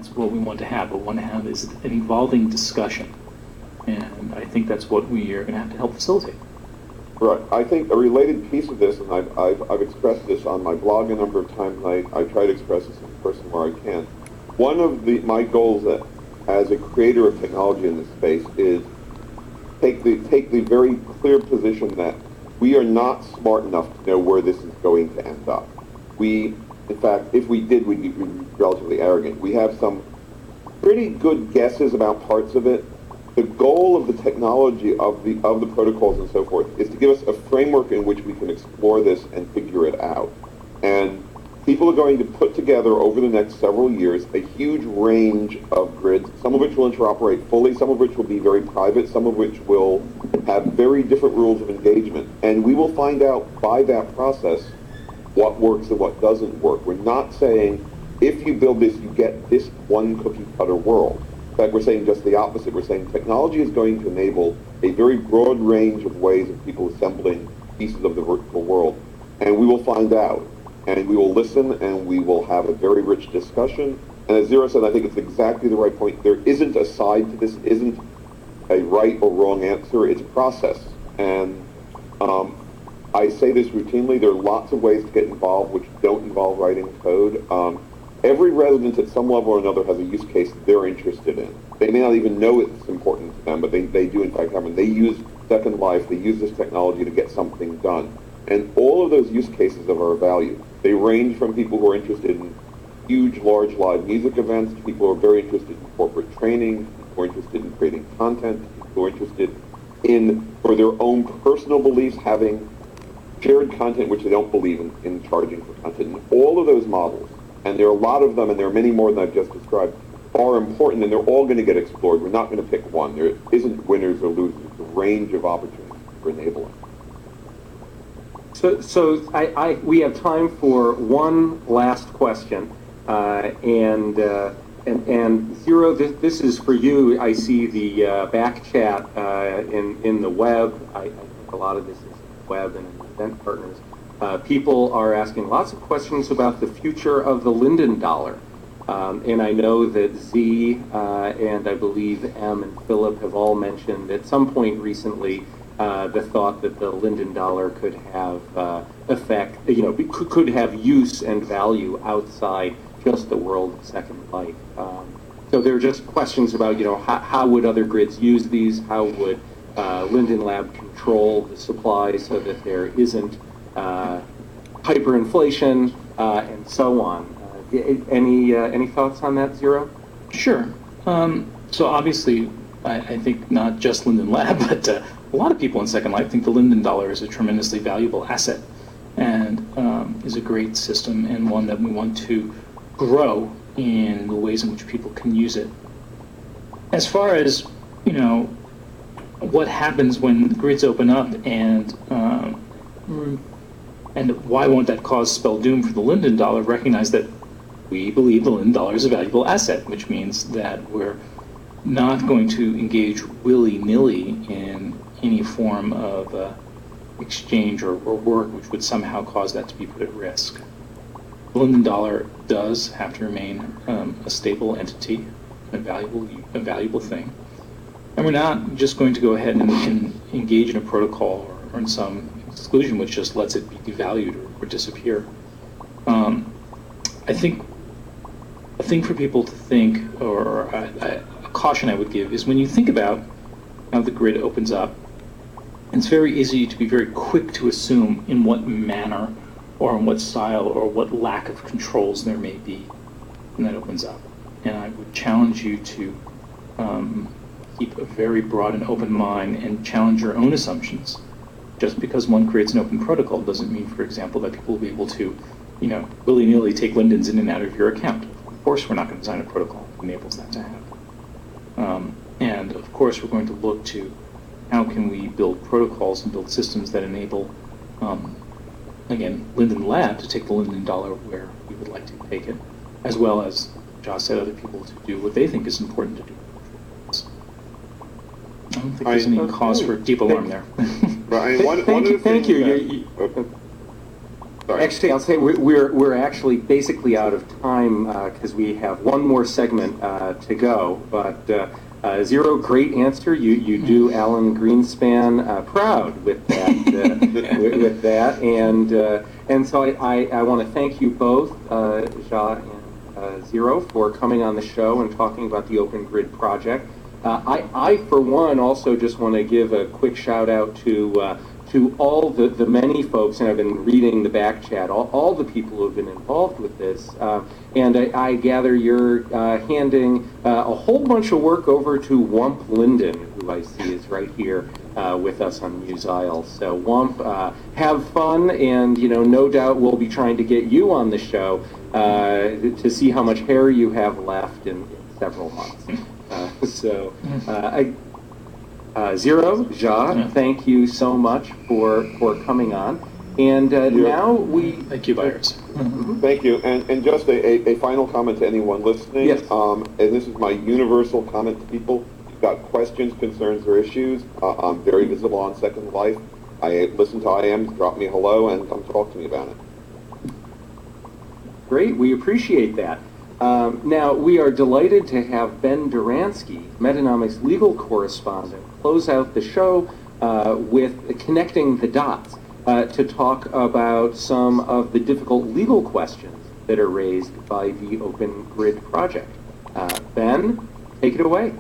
that's what we want to have. What we want to have is an evolving discussion. And I think that's what we are going to have to help facilitate. Right. I think a related piece of this, and I've expressed this on my blog a number of times, and I try to express this in person where I can. One of my goals as a creator of technology in this space is take the very clear position that we are not smart enough to know where this is going to end up. In fact, if we did, we'd be relatively arrogant. We have some pretty good guesses about parts of it. The goal of the technology, of the protocols and so forth, is to give us a framework in which we can explore this and figure it out. And people are going to put together over the next several years a huge range of grids, some of which will interoperate fully, some of which will be very private, some of which will have very different rules of engagement. And we will find out by that process what works and what doesn't work. We're not saying, if you build this, you get this one cookie cutter world. In fact, we're saying just the opposite. We're saying technology is going to enable a very broad range of ways of people assembling pieces of the virtual world. And we will find out. And we will listen, and we will have a very rich discussion. And as Zero said, I think it's exactly the right point. There isn't a side to this. Isn't a right or wrong answer. It's a process. And I say this routinely. There are lots of ways to get involved which don't involve writing code. Every resident at some level or another has a use case that they're interested in. They may not even know it's important to them, but they do in fact have it. They use Second Life, they use this technology to get something done. And all of those use cases are of value. They range from people who are interested in huge, large live music events, to people who are very interested in corporate training, people who are interested in creating content, people who are interested in, for their own personal beliefs, having shared content which they don't believe in charging for content. And all of those models, and there are a lot of them, and there are many more than I've just described, are important, and they're all going to get explored. We're not going to pick one. There isn't winners or losers. It's a range of opportunities for enabling. So we have time for one last question, and Zero, this is for you. I see the back chat in the web. I think a lot of this is web and event partners. People are asking lots of questions about the future of the Linden dollar. And I know that Z and I believe M and Philip have all mentioned at some point recently the thought that the Linden dollar could have could have use and value outside just the world of Second Life. So there are just questions about, how would other grids use these? How would Linden Lab control the supply so that there isn't hyperinflation and so on? Any thoughts on that, Zero? Sure. So obviously, I think not just Linden Lab, but a lot of people in Second Life think the Linden dollar is a tremendously valuable asset and is a great system and one that we want to grow in the ways in which people can use it. As far as, what happens when grids open up and why won't that cause spell doom for the Linden dollar, recognize that we believe the Linden dollar is a valuable asset, which means that we're not going to engage willy-nilly in any form of exchange or work which would somehow cause that to be put at risk. The Linden dollar does have to remain a stable entity, a valuable thing. And we're not just going to go ahead and engage in a protocol or in some exclusion which just lets it be devalued or disappear. I think a thing for people to think, or a caution I would give, is when you think about how the grid opens up, it's very easy to be very quick to assume in what manner or in what style or what lack of controls there may be when that opens up. And I would challenge you to keep a very broad and open mind and challenge your own assumptions. Just because one creates an open protocol doesn't mean, for example, that people will be able to, willy-nilly take lindens in and out of your account. Of course, we're not going to design a protocol that enables that to happen. And of course, we're going to look to how can we build protocols and build systems that enable, again, Linden Lab to take the Linden dollar where we would like to take it, as well as Josh said, other people to do what they think is important to do. I don't think there's any cause for deep alarm there. Right. Thank you. Sorry. Actually, I'll say we're actually basically out of time because we have one more segment to go. But Zero, great answer. You do Alan Greenspan proud with that. With that, and so I want to thank you both, Ja and Zero, for coming on the show and talking about the Open Grid project. I, for one, also just want to give a quick shout out to all the many folks, and I've been reading the back chat, all the people who have been involved with this. And I gather you're handing a whole bunch of work over to Wump Linden, who I see is right here with us on Muse Isle. So Wump, have fun, and no doubt we'll be trying to get you on the show to see how much hair you have left in several months. Zero, Ja, thank you so much for coming on. And now we... Thank you, Byers. Thank you. And just a final comment to anyone listening. Yes. And this is my universal comment to people. If you've got questions, concerns, or issues, I'm very visible on Second Life. I listen to IMs, drop me a hello, and come talk to me about it. Great, we appreciate that. Now, we are delighted to have Ben Duransky, Metanomics legal correspondent, close out the show with Connecting the Dots to talk about some of the difficult legal questions that are raised by the Open Grid project. Ben, take it away.